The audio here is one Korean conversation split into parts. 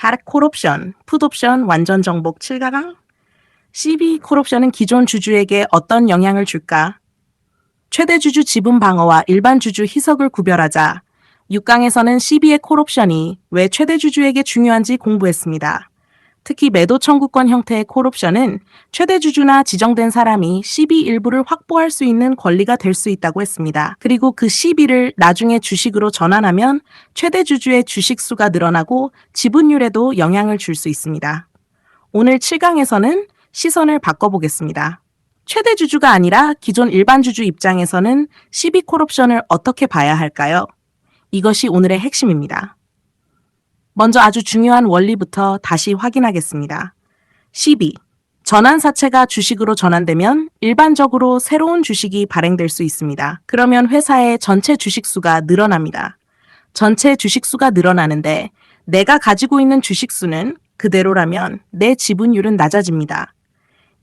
핫 콜옵션, 풋옵션 완전 정복 7가강? CB 콜옵션은 기존 주주에게 어떤 영향을 줄까? 최대 주주 지분 방어와 일반 주주 희석을 구별하자 6강에서는 CB의 콜옵션이 왜 최대 주주에게 중요한지 공부했습니다. 특히 매도 청구권 형태의 콜옵션은 최대 주주나 지정된 사람이 CB 일부를 확보할 수 있는 권리가 될 수 있다고 했습니다. 그리고 그 CB를 나중에 주식으로 전환하면 최대 주주의 주식 수가 늘어나고 지분율에도 영향을 줄 수 있습니다. 오늘 7강에서는 시선을 바꿔보겠습니다. 최대 주주가 아니라 기존 일반 주주 입장에서는 CB 콜옵션을 어떻게 봐야 할까요? 이것이 오늘의 핵심입니다. 먼저 아주 중요한 원리부터 다시 확인하겠습니다. CB, 전환사채가 주식으로 전환되면 일반적으로 새로운 주식이 발행될 수 있습니다. 그러면 회사의 전체 주식수가 늘어납니다. 전체 주식수가 늘어나는데 내가 가지고 있는 주식수는 그대로라면 내 지분율은 낮아집니다.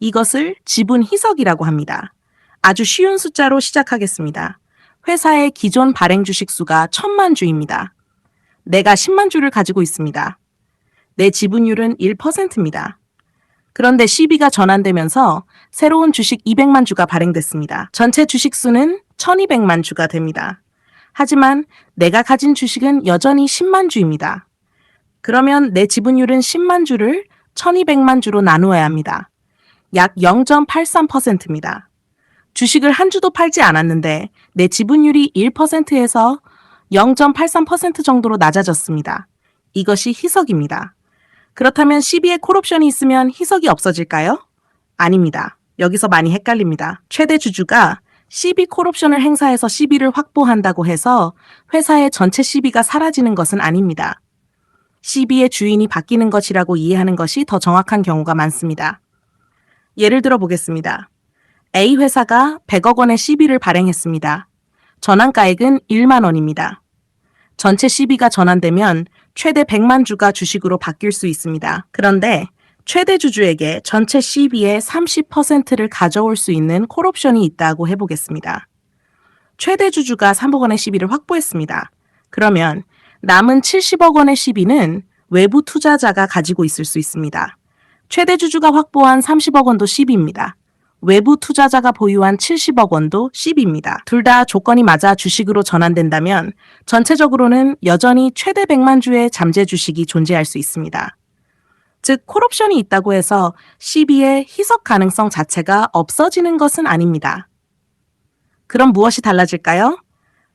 이것을 지분 희석이라고 합니다. 아주 쉬운 숫자로 시작하겠습니다. 회사의 기존 발행 주식수가 1000만 주입니다. 내가 10만 주를 가지고 있습니다. 내 지분율은 1%입니다. 그런데 CB가 전환되면서 새로운 주식 200만 주가 발행됐습니다. 전체 주식 수는 1200만 주가 됩니다. 하지만 내가 가진 주식은 여전히 10만 주입니다. 그러면 내 지분율은 10만 주를 1200만 주로 나누어야 합니다. 약 0.83%입니다. 주식을 한 주도 팔지 않았는데 내 지분율이 1%에서 0.83% 정도로 낮아졌습니다. 이것이 희석입니다. 그렇다면 CB에 콜옵션이 있으면 희석이 없어질까요? 아닙니다. 여기서 많이 헷갈립니다. 최대 주주가 CB 콜옵션을 행사해서 CB를 확보한다고 해서 회사의 전체 CB가 사라지는 것은 아닙니다. CB의 주인이 바뀌는 것이라고 이해하는 것이 더 정확한 경우가 많습니다. 예를 들어 보겠습니다. A 회사가 100억 원의 CB를 발행했습니다. 전환가액은 1만 원입니다. 전체 CB가 전환되면 최대 100만 주가 주식으로 바뀔 수 있습니다. 그런데 최대 주주에게 전체 CB의 30%를 가져올 수 있는 콜옵션이 있다고 해보겠습니다. 최대 주주가 3억 원의 CB를 확보했습니다. 그러면 남은 70억 원의 CB는 외부 투자자가 가지고 있을 수 있습니다. 최대 주주가 확보한 30억 원도 CB입니다. 외부 투자자가 보유한 70억 원도 CB입니다. 둘 다 조건이 맞아 주식으로 전환된다면 전체적으로는 여전히 최대 100만 주의 잠재 주식이 존재할 수 있습니다. 즉, 콜옵션이 있다고 해서 CB의 희석 가능성 자체가 없어지는 것은 아닙니다. 그럼 무엇이 달라질까요?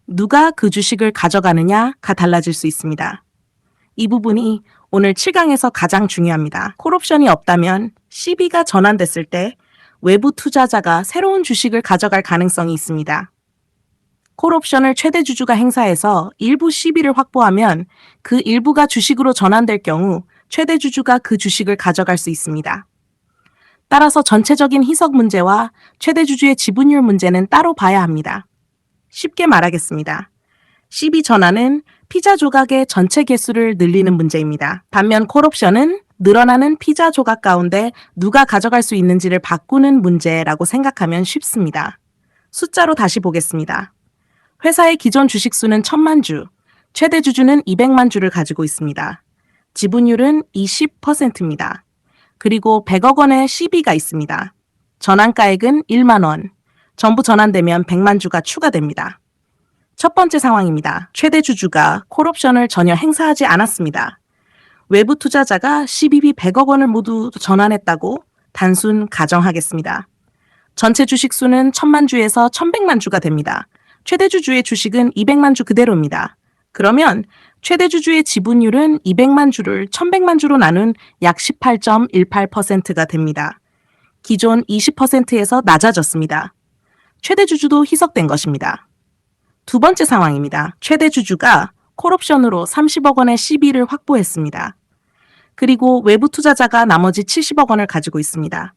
누가 그 주식을 가져가느냐가 달라질 수 있습니다. 이 부분이 오늘 7강에서 가장 중요합니다. 콜옵션이 없다면 CB가 전환됐을 때 외부 투자자가 새로운 주식을 가져갈 가능성이 있습니다. 콜옵션을 최대 주주가 행사해서 일부 CB를 확보하면 그 일부가 주식으로 전환될 경우 최대 주주가 그 주식을 가져갈 수 있습니다. 따라서 전체적인 희석 문제와 최대 주주의 지분율 문제는 따로 봐야 합니다. 쉽게 말하겠습니다. CB 전환은 피자 조각의 전체 개수를 늘리는 문제입니다. 반면 콜옵션은 늘어나는 피자 조각 가운데 누가 가져갈 수 있는지를 바꾸는 문제라고 생각하면 쉽습니다. 숫자로 다시 보겠습니다. 회사의 기존 주식 수는 1000만 주, 최대 주주는 200만 주를 가지고 있습니다. 지분율은 20%입니다. 그리고 100억 원의 CB가 있습니다. 전환가액은 1만 원, 전부 전환되면 100만 주가 추가됩니다. 첫 번째 상황입니다. 최대 주주가 콜옵션을 전혀 행사하지 않았습니다. 외부 투자자가 CBB 100억 원을 모두 전환했다고 단순 가정하겠습니다. 전체 주식 수는 1000만 주에서 1100만 주가 됩니다. 최대 주주의 주식은 200만 주 그대로입니다. 그러면 최대 주주의 지분율은 200만 주를 1100만 주로 나눈 약 18.18%가 됩니다. 기존 20%에서 낮아졌습니다. 최대 주주도 희석된 것입니다. 두 번째 상황입니다. 최대 주주가 콜옵션으로 30억 원의 CB를 확보했습니다. 그리고 외부 투자자가 나머지 70억 원을 가지고 있습니다.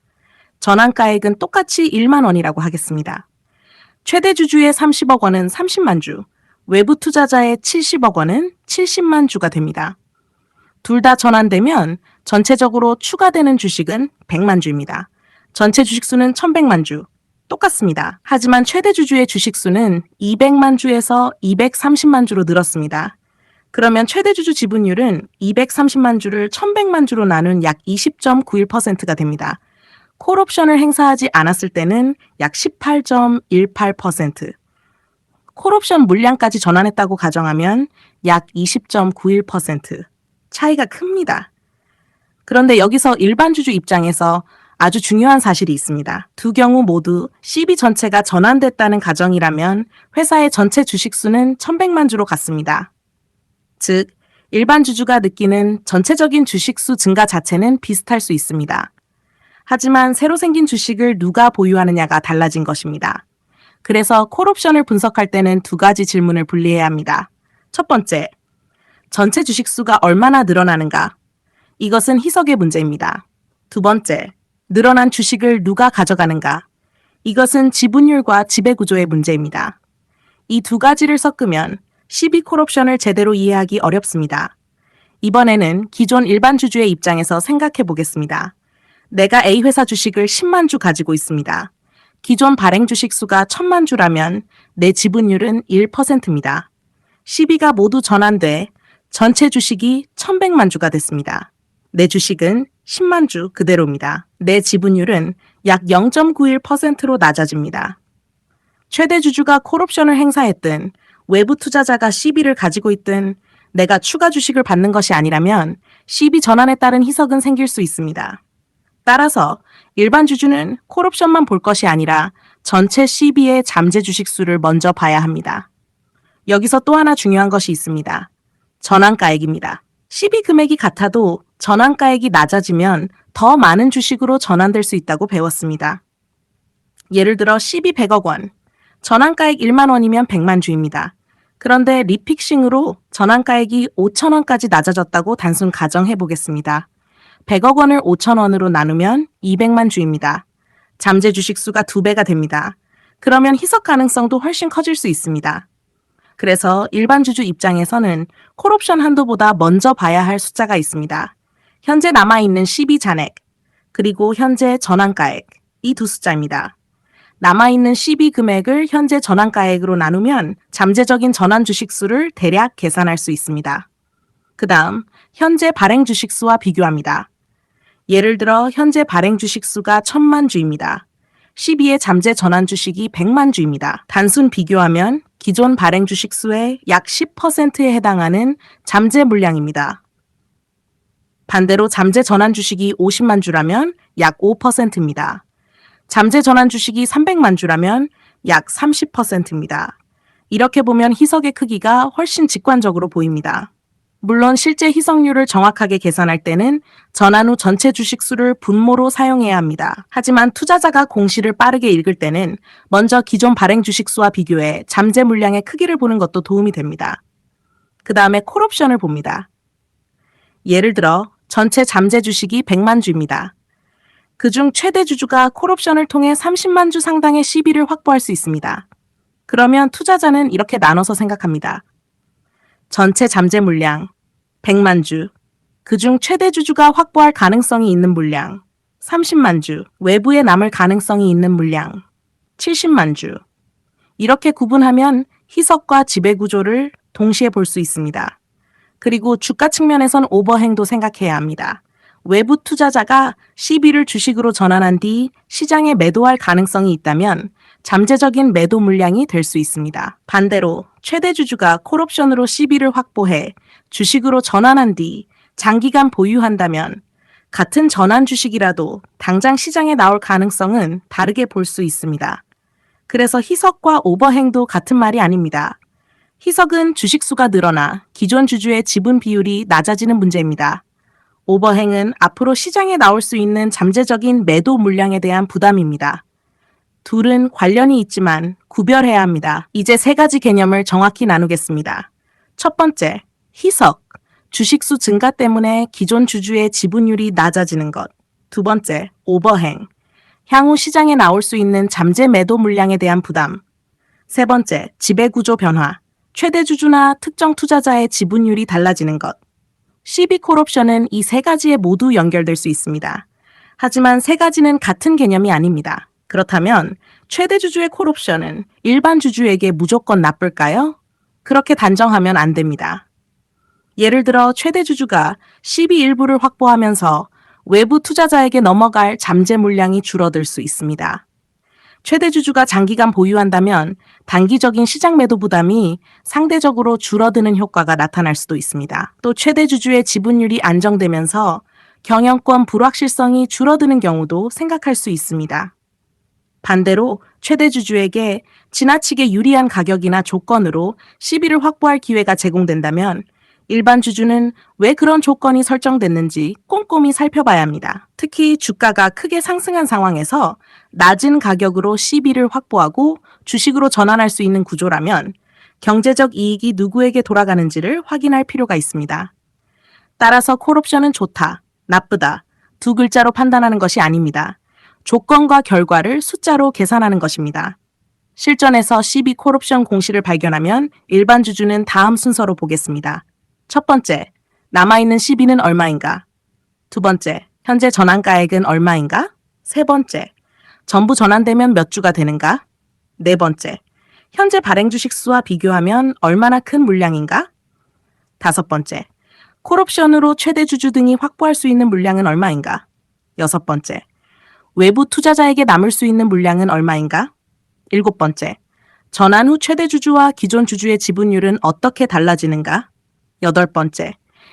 전환가액은 똑같이 1만 원이라고 하겠습니다. 최대 주주의 30억 원은 30만 주, 외부 투자자의 70억 원은 70만 주가 됩니다. 둘 다 전환되면 전체적으로 추가되는 주식은 100만 주입니다. 전체 주식수는 1100만 주, 똑같습니다. 하지만 최대 주주의 주식수는 200만 주에서 230만 주로 늘었습니다. 그러면 최대 주주 지분율은 230만 주를 1100만 주로 나눈 약 20.91%가 됩니다. 콜옵션을 행사하지 않았을 때는 약 18.18%, 콜옵션 물량까지 전환했다고 가정하면 약 20.91%. 차이가 큽니다. 그런데 여기서 일반 주주 입장에서 아주 중요한 사실이 있습니다. 두 경우 모두 CB 전체가 전환됐다는 가정이라면 회사의 전체 주식수는 1100만 주로 같습니다. 즉, 일반 주주가 느끼는 전체적인 주식수 증가 자체는 비슷할 수 있습니다. 하지만 새로 생긴 주식을 누가 보유하느냐가 달라진 것입니다. 그래서 콜옵션을 분석할 때는 두 가지 질문을 분리해야 합니다. 첫 번째, 전체 주식수가 얼마나 늘어나는가? 이것은 희석의 문제입니다. 두 번째, 늘어난 주식을 누가 가져가는가? 이것은 지분율과 지배구조의 문제입니다. 이 두 가지를 섞으면 CB 콜옵션을 제대로 이해하기 어렵습니다. 이번에는 기존 일반 주주의 입장에서 생각해 보겠습니다. 내가 A 회사 주식을 10만 주 가지고 있습니다. 기존 발행 주식 수가 1000만 주라면 내 지분율은 1%입니다. CB가 모두 전환돼 전체 주식이 1100만 주가 됐습니다. 내 주식은 10만 주 그대로입니다. 내 지분율은 약 0.91%로 낮아집니다. 최대 주주가 콜옵션을 행사했든 외부 투자자가 CB를 가지고 있든 내가 추가 주식을 받는 것이 아니라면 CB 전환에 따른 희석은 생길 수 있습니다. 따라서 일반 주주는 콜옵션만 볼 것이 아니라 전체 CB의 잠재 주식 수를 먼저 봐야 합니다. 여기서 또 하나 중요한 것이 있습니다. 전환가액입니다. CB 금액이 같아도 전환가액이 낮아지면 더 많은 주식으로 전환될 수 있다고 배웠습니다. 예를 들어 CB 100억 원, 전환가액 1만 원이면 100만 주입니다. 그런데 리픽싱으로 전환가액이 5천 원까지 낮아졌다고 단순 가정해 보겠습니다. 100억 원을 5천 원으로 나누면 200만 주입니다. 잠재 주식 수가 2배가 됩니다. 그러면 희석 가능성도 훨씬 커질 수 있습니다. 그래서 일반 주주 입장에서는 콜옵션 한도보다 먼저 봐야 할 숫자가 있습니다. 현재 남아있는 CB 잔액, 그리고 현재 전환가액, 이 두 숫자입니다. 남아있는 CB 금액을 현재 전환가액으로 나누면 잠재적인 전환 주식수를 대략 계산할 수 있습니다. 그 다음, 현재 발행 주식수와 비교합니다. 예를 들어 현재 발행 주식수가 1000만 주입니다. CB의 잠재 전환 주식이 100만 주입니다. 단순 비교하면 기존 발행 주식수의 약 10%에 해당하는 잠재 물량입니다. 반대로 잠재 전환 주식이 50만 주라면 약 5%입니다. 잠재 전환 주식이 300만 주라면 약 30%입니다. 이렇게 보면 희석의 크기가 훨씬 직관적으로 보입니다. 물론 실제 희석률을 정확하게 계산할 때는 전환 후 전체 주식 수를 분모로 사용해야 합니다. 하지만 투자자가 공시를 빠르게 읽을 때는 먼저 기존 발행 주식 수와 비교해 잠재 물량의 크기를 보는 것도 도움이 됩니다. 그 다음에 콜옵션을 봅니다. 예를 들어 전체 잠재 주식이 100만 주입니다. 그중 최대 주주가 콜옵션을 통해 30만 주 상당의 CB를 확보할 수 있습니다. 그러면 투자자는 이렇게 나눠서 생각합니다. 전체 잠재 물량 100만 주, 그중 최대 주주가 확보할 가능성이 있는 물량 30만 주, 외부에 남을 가능성이 있는 물량 70만 주. 이렇게 구분하면 희석과 지배구조를 동시에 볼 수 있습니다. 그리고 주가 측면에선 오버행도 생각해야 합니다. 외부 투자자가 CB를 주식으로 전환한 뒤 시장에 매도할 가능성이 있다면 잠재적인 매도 물량이 될 수 있습니다. 반대로 최대 주주가 콜옵션으로 CB를 확보해 주식으로 전환한 뒤 장기간 보유한다면 같은 전환 주식이라도 당장 시장에 나올 가능성은 다르게 볼 수 있습니다. 그래서 희석과 오버행도 같은 말이 아닙니다. 희석은 주식수가 늘어나 기존 주주의 지분 비율이 낮아지는 문제입니다. 오버행은 앞으로 시장에 나올 수 있는 잠재적인 매도 물량에 대한 부담입니다. 둘은 관련이 있지만 구별해야 합니다. 이제 세 가지 개념을 정확히 나누겠습니다. 첫 번째, 희석, 주식수 증가 때문에 기존 주주의 지분율이 낮아지는 것. 두 번째, 오버행, 향후 시장에 나올 수 있는 잠재 매도 물량에 대한 부담. 세 번째, 지배구조 변화, 최대 주주나 특정 투자자의 지분율이 달라지는 것. CB 콜옵션은 이 세 가지에 모두 연결될 수 있습니다. 하지만 세 가지는 같은 개념이 아닙니다. 그렇다면 최대 주주의 콜옵션은 일반 주주에게 무조건 나쁠까요? 그렇게 단정하면 안 됩니다. 예를 들어 최대 주주가 12 일부를 확보하면서 외부 투자자에게 넘어갈 잠재 물량이 줄어들 수 있습니다. 최대 주주가 장기간 보유한다면 단기적인 시장 매도 부담이 상대적으로 줄어드는 효과가 나타날 수도 있습니다. 또 최대 주주의 지분율이 안정되면서 경영권 불확실성이 줄어드는 경우도 생각할 수 있습니다. 반대로 최대 주주에게 지나치게 유리한 가격이나 조건으로 시비를 확보할 기회가 제공된다면 일반 주주는 왜 그런 조건이 설정됐는지 꼼꼼히 살펴봐야 합니다. 특히 주가가 크게 상승한 상황에서 낮은 가격으로 시비를 확보하고 주식으로 전환할 수 있는 구조라면 경제적 이익이 누구에게 돌아가는지를 확인할 필요가 있습니다. 따라서 콜옵션은 좋다, 나쁘다, 두 글자로 판단하는 것이 아닙니다. 조건과 결과를 숫자로 계산하는 것입니다. 실전에서 시비 콜옵션 공시를 발견하면 일반 주주는 다음 순서로 보겠습니다. 첫 번째, 남아있는 시비는 얼마인가? 두 번째, 현재 전환가액은 얼마인가? 세 번째, 전부 전환되면 몇 주가 되는가? 네 번째, 현재 발행 주식 수와 비교하면 얼마나 큰 물량인가? 다섯 번째, 콜옵션으로 최대 주주 등이 확보할 수 있는 물량은 얼마인가? 여섯 번째, 외부 투자자에게 남을 수 있는 물량은 얼마인가? 일곱 번째, 전환 후 최대 주주와 기존 주주의 지분율은 어떻게 달라지는가? 여덟 번째,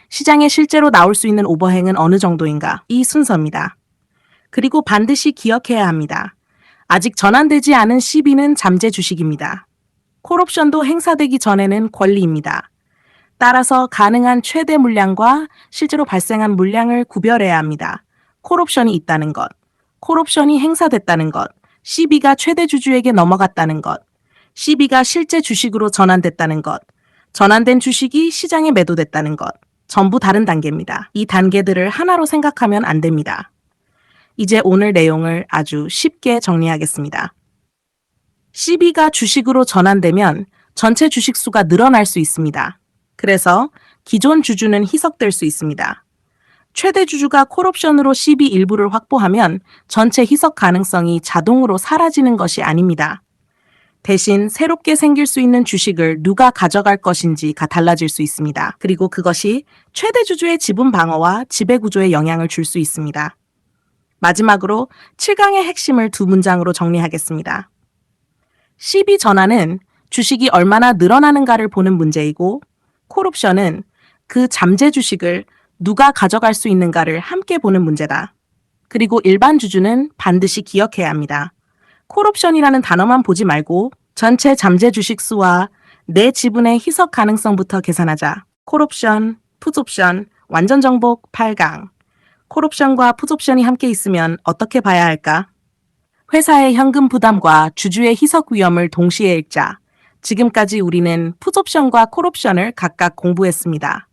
시장에 실제로 나올 수 있는 오버행은 어느 정도인가? 이 순서입니다. 그리고 반드시 기억해야 합니다. 아직 전환되지 않은 시비는 잠재 주식입니다. 콜옵션도 행사되기 전에는 권리입니다. 따라서 가능한 최대 물량과 실제로 발생한 물량을 구별해야 합니다. 콜옵션이 있다는 것, 콜옵션이 행사됐다는 것, 시비가 최대 주주에게 넘어갔다는 것, 시비가 실제 주식으로 전환됐다는 것, 전환된 주식이 시장에 매도됐다는 것, 전부 다른 단계입니다. 이 단계들을 하나로 생각하면 안 됩니다. 이제 오늘 내용을 아주 쉽게 정리하겠습니다. 시비가 주식으로 전환되면 전체 주식 수가 늘어날 수 있습니다. 그래서 기존 주주는 희석될 수 있습니다. 최대 주주가 콜옵션으로 시비 일부를 확보하면 전체 희석 가능성이 자동으로 사라지는 것이 아닙니다. 대신 새롭게 생길 수 있는 주식을 누가 가져갈 것인지가 달라질 수 있습니다. 그리고 그것이 최대 주주의 지분 방어와 지배 구조에 영향을 줄 수 있습니다. 마지막으로 7강의 핵심을 두 문장으로 정리하겠습니다. 시비 전환은 주식이 얼마나 늘어나는가를 보는 문제이고, 콜옵션은 그 잠재 주식을 누가 가져갈 수 있는가를 함께 보는 문제다. 그리고 일반 주주는 반드시 기억해야 합니다. 콜옵션이라는 단어만 보지 말고 전체 잠재 주식 수와 내 지분의 희석 가능성부터 계산하자. 콜옵션, 풋옵션, 완전 정복 8강. 콜옵션과 풋옵션이 함께 있으면 어떻게 봐야 할까? 회사의 현금 부담과 주주의 희석 위험을 동시에 읽자. 지금까지 우리는 풋옵션과 콜옵션을 각각 공부했습니다.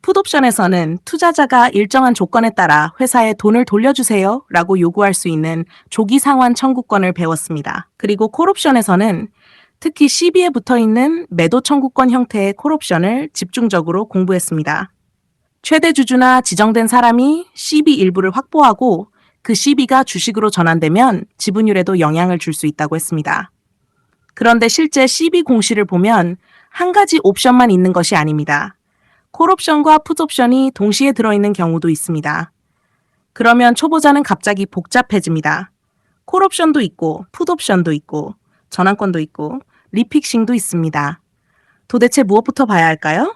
풋옵션에서는 투자자가 일정한 조건에 따라 회사에 돈을 돌려주세요 라고 요구할 수 있는 조기 상환 청구권을 배웠습니다. 그리고 콜옵션에서는 특히 시비에 붙어있는 매도 청구권 형태의 콜옵션을 집중적으로 공부했습니다. 최대 주주나 지정된 사람이 시비 일부를 확보하고 그 시비가 주식으로 전환되면 지분율에도 영향을 줄 수 있다고 했습니다. 그런데 실제 시비 공시를 보면 한 가지 옵션만 있는 것이 아닙니다. 콜옵션과 풋옵션이 동시에 들어있는 경우도 있습니다. 그러면 초보자는 갑자기 복잡해집니다. 콜옵션도 있고, 풋옵션도 있고, 전환권도 있고, 리픽싱도 있습니다. 도대체 무엇부터 봐야 할까요?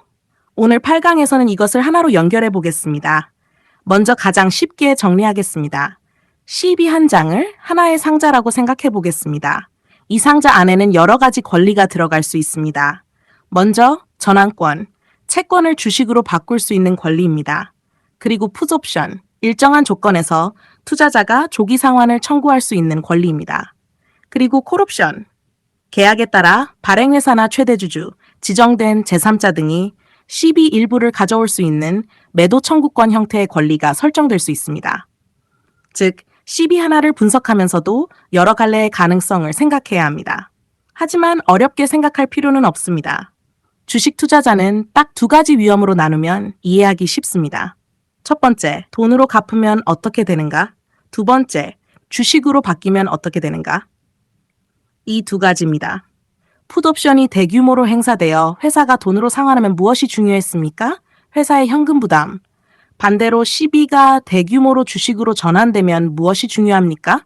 오늘 8강에서는 이것을 하나로 연결해 보겠습니다. 먼저 가장 쉽게 정리하겠습니다. 시비 한 장을 하나의 상자라고 생각해 보겠습니다. 이 상자 안에는 여러 가지 권리가 들어갈 수 있습니다. 먼저 전환권, 채권을 주식으로 바꿀 수 있는 권리입니다. 그리고 풋옵션, 일정한 조건에서 투자자가 조기 상환을 청구할 수 있는 권리입니다. 그리고 콜옵션, 계약에 따라 발행회사나 최대주주, 지정된 제3자 등이 시비 일부를 가져올 수 있는 매도 청구권 형태의 권리가 설정될 수 있습니다. 즉, 시비 하나를 분석하면서도 여러 갈래의 가능성을 생각해야 합니다. 하지만 어렵게 생각할 필요는 없습니다. 주식 투자자는 딱 두 가지 위험으로 나누면 이해하기 쉽습니다. 첫 번째, 돈으로 갚으면 어떻게 되는가? 두 번째, 주식으로 바뀌면 어떻게 되는가? 이 두 가지입니다. 풋옵션이 대규모로 행사되어 회사가 돈으로 상환하면 무엇이 중요했습니까? 회사의 현금 부담. 반대로 시비가 대규모로 주식으로 전환되면 무엇이 중요합니까?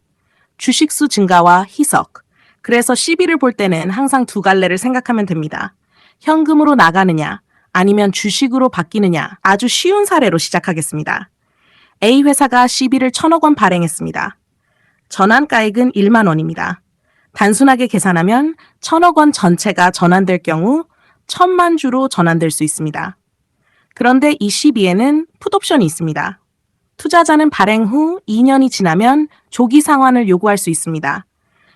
주식수 증가와 희석. 그래서 시비를 볼 때는 항상 두 갈래를 생각하면 됩니다. 현금으로 나가느냐, 아니면 주식으로 바뀌느냐. 아주 쉬운 사례로 시작하겠습니다. A 회사가 시비를 1,000억 원 발행했습니다. 전환가액은 1만 원입니다. 단순하게 계산하면 1,000억 원 전체가 전환될 경우 1,000만 주로 전환될 수 있습니다. 그런데 이 시비에는 풋옵션이 있습니다. 투자자는 발행 후 2년이 지나면 조기 상환을 요구할 수 있습니다.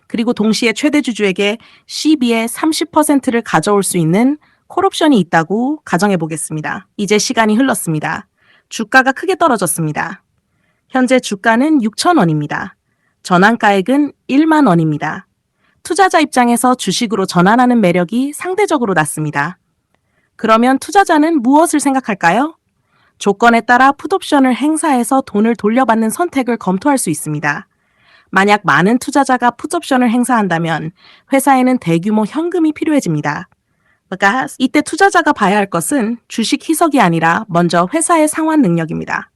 그리고 동시에 최대 주주에게 시비의 30%를 가져올 수 있는 콜옵션이 있다고 가정해 보겠습니다. 이제 시간이 흘렀습니다. 주가가 크게 떨어졌습니다. 현재 주가는 6,000원입니다. 전환가액은 1만 원입니다. 투자자 입장에서 주식으로 전환하는 매력이 상대적으로 낮습니다. 그러면 투자자는 무엇을 생각할까요? 조건에 따라 풋옵션을 행사해서 돈을 돌려받는 선택을 검토할 수 있습니다. 만약 많은 투자자가 풋옵션을 행사한다면 회사에는 대규모 현금이 필요해집니다. 그러니까 이때 투자자가 봐야 할 것은 주식 희석이 아니라 먼저 회사의 상환 능력입니다.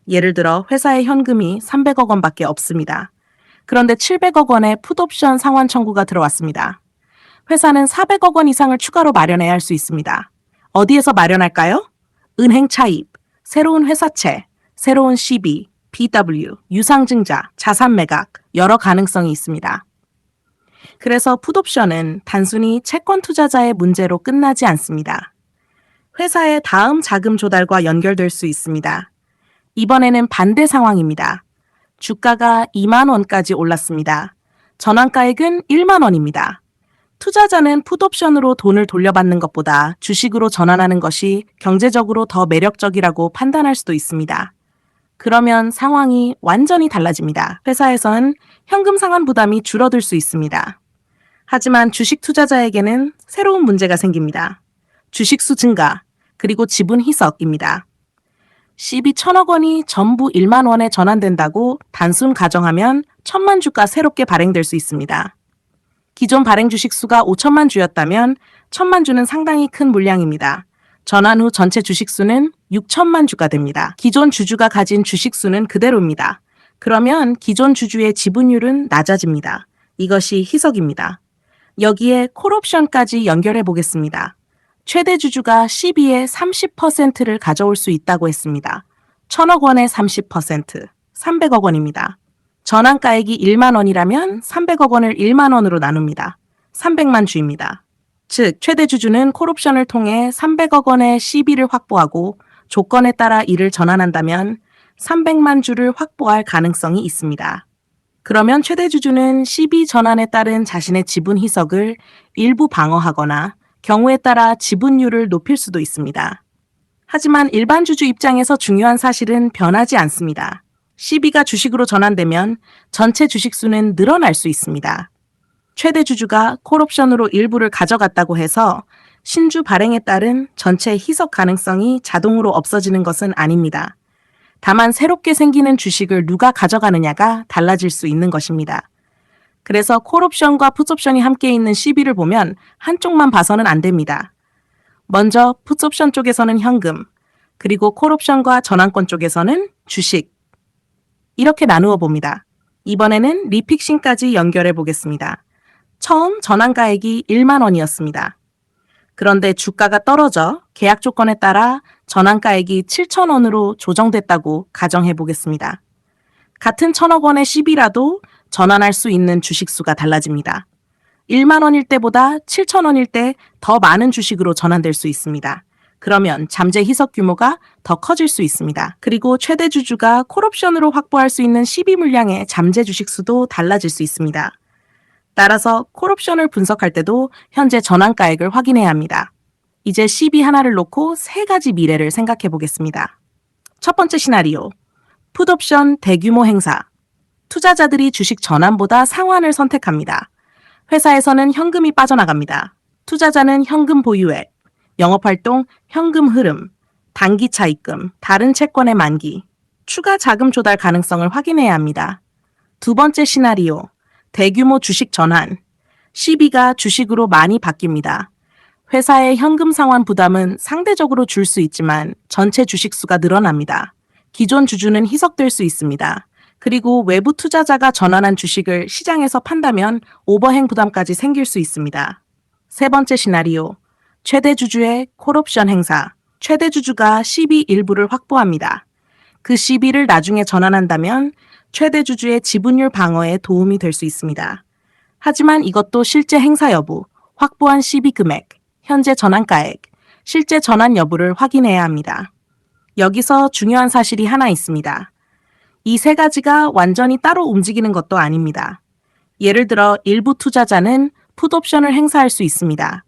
예를 들어 회사의 현금이 300억 원밖에 없습니다. 그런데 700억 원의 풋옵션 상환 청구가 들어왔습니다. 회사는 400억 원 이상을 추가로 마련해야 할 수 있습니다. 어디에서 마련할까요? 은행 차입, 새로운 회사채, 새로운 시비, BW, 유상증자, 자산 매각, 여러 가능성이 있습니다. 그래서 풋옵션은 단순히 채권 투자자의 문제로 끝나지 않습니다. 회사의 다음 자금 조달과 연결될 수 있습니다. 이번에는 반대 상황입니다. 주가가 2만 원까지 올랐습니다. 전환가액은 1만 원입니다. 투자자는 풋옵션으로 돈을 돌려받는 것보다 주식으로 전환하는 것이 경제적으로 더 매력적이라고 판단할 수도 있습니다. 그러면 상황이 완전히 달라집니다. 회사에선 현금 상환 부담이 줄어들 수 있습니다. 하지만 주식 투자자에게는 새로운 문제가 생깁니다. 주식수 증가, 그리고 지분 희석입니다. 시비 1,000억 원이 전부 1만 원에 전환된다고 단순 가정하면 1,000만 주가 새롭게 발행될 수 있습니다. 기존 발행 주식 수가 5천만 주였다면 1,000만 주는 상당히 큰 물량입니다. 전환 후 전체 주식 수는 6천만 주가 됩니다. 기존 주주가 가진 주식 수는 그대로입니다. 그러면 기존 주주의 지분율은 낮아집니다. 이것이 희석입니다. 여기에 콜옵션까지 연결해 보겠습니다. 최대 주주가 시비의 30%를 가져올 수 있다고 했습니다. 1,000억 원의 30%, 300억 원입니다. 전환가액이 1만 원이라면 300억 원을 1만 원으로 나눕니다. 300만 주입니다. 즉, 최대 주주는 콜옵션을 통해 300억 원의 시비를 확보하고 조건에 따라 이를 전환한다면 300만 주를 확보할 가능성이 있습니다. 그러면 최대 주주는 시비 전환에 따른 자신의 지분 희석을 일부 방어하거나 경우에 따라 지분율을 높일 수도 있습니다. 하지만 일반 주주 입장에서 중요한 사실은 변하지 않습니다. 시비가 주식으로 전환되면 전체 주식 수는 늘어날 수 있습니다. 최대 주주가 콜옵션으로 일부를 가져갔다고 해서 신주 발행에 따른 전체 희석 가능성이 자동으로 없어지는 것은 아닙니다. 다만 새롭게 생기는 주식을 누가 가져가느냐가 달라질 수 있는 것입니다. 그래서 콜옵션과 풋옵션이 함께 있는 시비를 보면 한쪽만 봐서는 안 됩니다. 먼저 풋옵션 쪽에서는 현금, 그리고 콜옵션과 전환권 쪽에서는 주식. 이렇게 나누어 봅니다. 이번에는 리픽싱까지 연결해 보겠습니다. 처음 전환가액이 1만 원이었습니다. 그런데 주가가 떨어져 계약 조건에 따라 전환가액이 7,000원으로 조정됐다고 가정해 보겠습니다. 같은 1,000억 원의 시비라도 전환할 수 있는 주식수가 달라집니다. 1만 원일 때보다 7,000원일 때 더 많은 주식으로 전환될 수 있습니다. 그러면 잠재 희석 규모가 더 커질 수 있습니다. 그리고 최대 주주가 콜옵션으로 확보할 수 있는 시비 물량의 잠재 주식수도 달라질 수 있습니다. 따라서 콜옵션을 분석할 때도 현재 전환가액을 확인해야 합니다. 이제 시비 하나를 놓고 세 가지 미래를 생각해 보겠습니다. 첫 번째 시나리오, 풋옵션 대규모 행사. 투자자들이 주식 전환보다 상환을 선택합니다. 회사에서는 현금이 빠져나갑니다. 투자자는 현금 보유액, 영업활동 현금 흐름, 단기 차입금, 다른 채권의 만기, 추가 자금 조달 가능성을 확인해야 합니다. 두 번째 시나리오, 대규모 주식 전환. 시비가 주식으로 많이 바뀝니다. 회사의 현금 상환 부담은 상대적으로 줄 수 있지만 전체 주식 수가 늘어납니다. 기존 주주는 희석될 수 있습니다. 그리고 외부 투자자가 전환한 주식을 시장에서 판다면 오버행 부담까지 생길 수 있습니다. 세 번째 시나리오, 최대 주주의 콜옵션 행사. 최대 주주가 12 일부를 확보합니다. 그 12를 나중에 전환한다면 최대 주주의 지분율 방어에 도움이 될 수 있습니다. 하지만 이것도 실제 행사 여부, 확보한 12 금액, 현재 전환가액, 실제 전환 여부를 확인해야 합니다. 여기서 중요한 사실이 하나 있습니다. 이 세 가지가 완전히 따로 움직이는 것도 아닙니다. 예를 들어 일부 투자자는 풋옵션을 행사할 수 있습니다.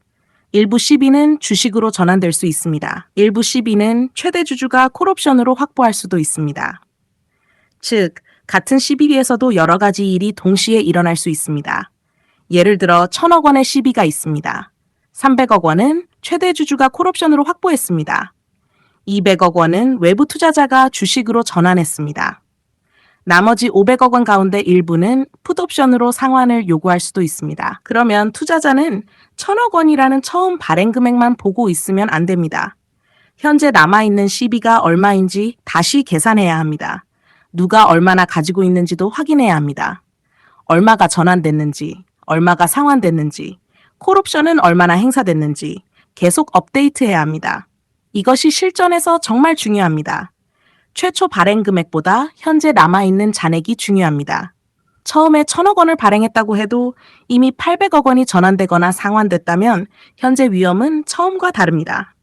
일부 CB는 주식으로 전환될 수 있습니다. 일부 CB는 최대 주주가 콜옵션으로 확보할 수도 있습니다. 즉, 같은 CB에서도 여러 가지 일이 동시에 일어날 수 있습니다. 예를 들어 1,000억 원의 CB가 있습니다. 300억 원은 최대 주주가 콜옵션으로 확보했습니다. 200억 원은 외부 투자자가 주식으로 전환했습니다. 나머지 500억 원 가운데 일부는 풋옵션으로 상환을 요구할 수도 있습니다. 그러면 투자자는 1,000억 원이라는 처음 발행 금액만 보고 있으면 안 됩니다. 현재 남아있는 CB가 얼마인지 다시 계산해야 합니다. 누가 얼마나 가지고 있는지도 확인해야 합니다. 얼마가 전환됐는지, 얼마가 상환됐는지, 콜옵션은 얼마나 행사됐는지 계속 업데이트해야 합니다. 이것이 실전에서 정말 중요합니다. 최초 발행 금액보다 현재 남아있는 잔액이 중요합니다. 처음에 1,000억 원을 발행했다고 해도 이미 800억 원이 전환되거나 상환됐다면 현재 위험은 처음과 다릅니다.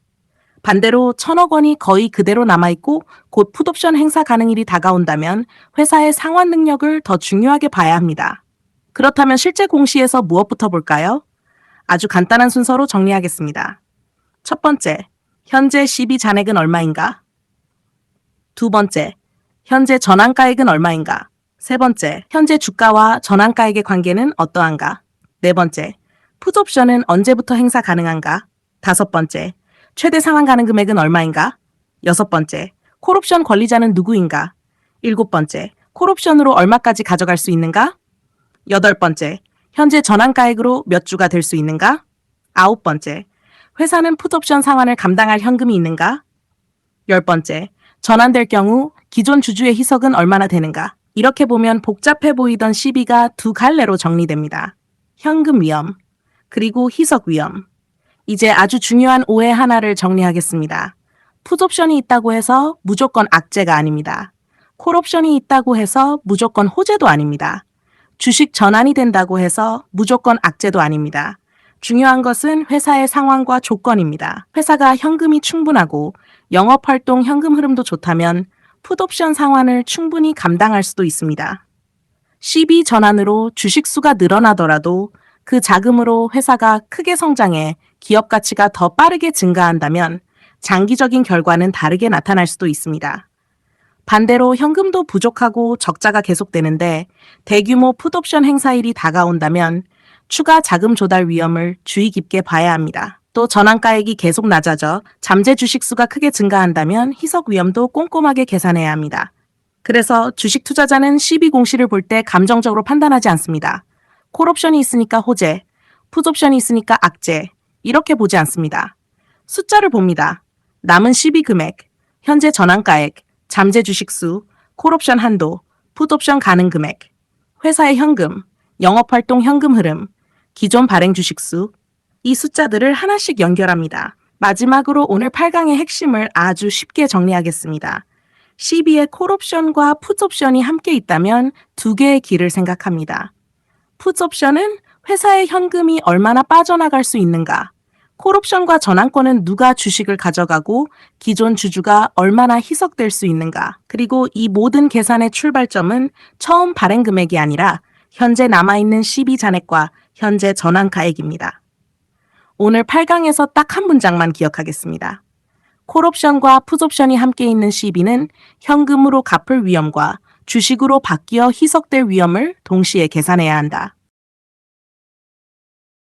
반대로 1,000억 원이 거의 그대로 남아있고 곧 풋옵션 행사 가능일이 다가온다면 회사의 상환 능력을 더 중요하게 봐야 합니다. 그렇다면 실제 공시에서 무엇부터 볼까요? 아주 간단한 순서로 정리하겠습니다. 첫 번째, 현재 CB 잔액은 얼마인가? 두 번째, 현재 전환가액은 얼마인가? 세 번째, 현재 주가와 전환가액의 관계는 어떠한가? 네 번째, 풋옵션은 언제부터 행사 가능한가? 다섯 번째, 최대 상환 가능 금액은 얼마인가? 여섯 번째, 콜옵션 권리자는 누구인가? 일곱 번째, 콜옵션으로 얼마까지 가져갈 수 있는가? 여덟 번째, 현재 전환가액으로 몇 주가 될 수 있는가? 아홉 번째, 회사는 풋옵션 상환을 감당할 현금이 있는가? 열 번째, 전환될 경우 기존 주주의 희석은 얼마나 되는가? 이렇게 보면 복잡해 보이던 CB가 두 갈래로 정리됩니다. 현금 위험, 그리고 희석 위험. 이제 아주 중요한 오해 하나를 정리하겠습니다. 풋옵션이 있다고 해서 무조건 악재가 아닙니다. 콜옵션이 있다고 해서 무조건 호재도 아닙니다. 주식 전환이 된다고 해서 무조건 악재도 아닙니다. 중요한 것은 회사의 상황과 조건입니다. 회사가 현금이 충분하고 영업활동 현금 흐름도 좋다면 풋옵션 상환을 충분히 감당할 수도 있습니다. CB 전환으로 주식 수가 늘어나더라도 그 자금으로 회사가 크게 성장해 기업 가치가 더 빠르게 증가한다면 장기적인 결과는 다르게 나타날 수도 있습니다. 반대로 현금도 부족하고 적자가 계속되는데 대규모 풋옵션 행사일이 다가온다면 추가 자금 조달 위험을 주의 깊게 봐야 합니다. 또 전환가액이 계속 낮아져 잠재 주식 수가 크게 증가한다면 희석 위험도 꼼꼼하게 계산해야 합니다. 그래서 주식 투자자는 CB 공시를 볼 때 감정적으로 판단하지 않습니다. 콜옵션이 있으니까 호재, 풋옵션이 있으니까 악재, 이렇게 보지 않습니다. 숫자를 봅니다. 남은 CB 금액, 현재 전환가액, 잠재 주식 수, 콜옵션 한도, 풋옵션 가능 금액, 회사의 현금, 영업활동 현금 흐름, 기존 발행 주식 수, 이 숫자들을 하나씩 연결합니다. 마지막으로 오늘 8강의 핵심을 아주 쉽게 정리하겠습니다. CB의 콜옵션과 풋옵션이 함께 있다면 두 개의 길을 생각합니다. 풋옵션은 회사의 현금이 얼마나 빠져나갈 수 있는가, 콜옵션과 전환권은 누가 주식을 가져가고 기존 주주가 얼마나 희석될 수 있는가, 그리고 이 모든 계산의 출발점은 처음 발행 금액이 아니라 현재 남아있는 CB 잔액과 현재 전환가액입니다. 오늘 8강에서 딱 한 문장만 기억하겠습니다. 콜옵션과 풋옵션이 함께 있는 CB는 현금으로 갚을 위험과 주식으로 바뀌어 희석될 위험을 동시에 계산해야 한다.